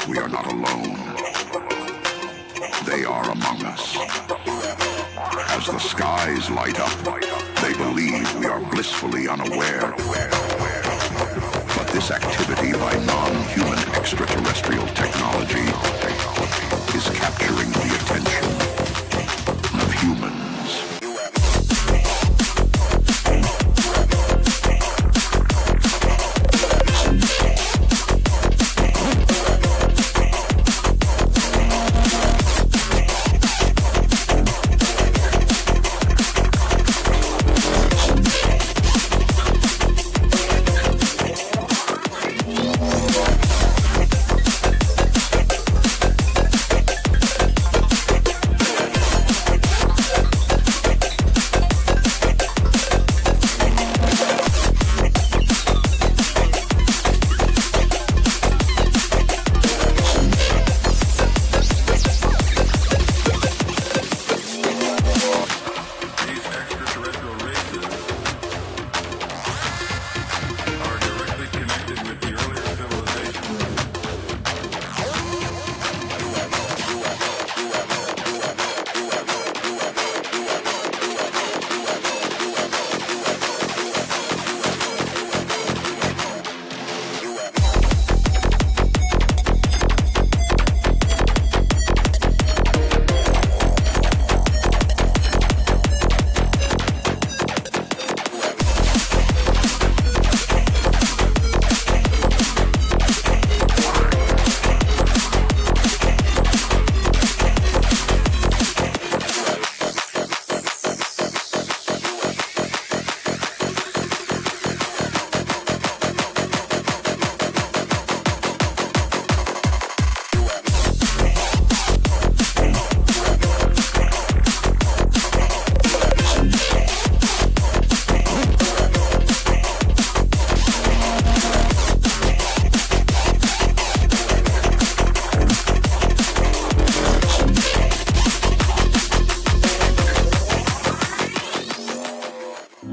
We are not alone. They are among us. As the skies light up, they believe we are blissfully unaware. But this activity by non-human extraterrestrial technology is capturing the attention of humans.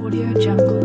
Audio Jungle.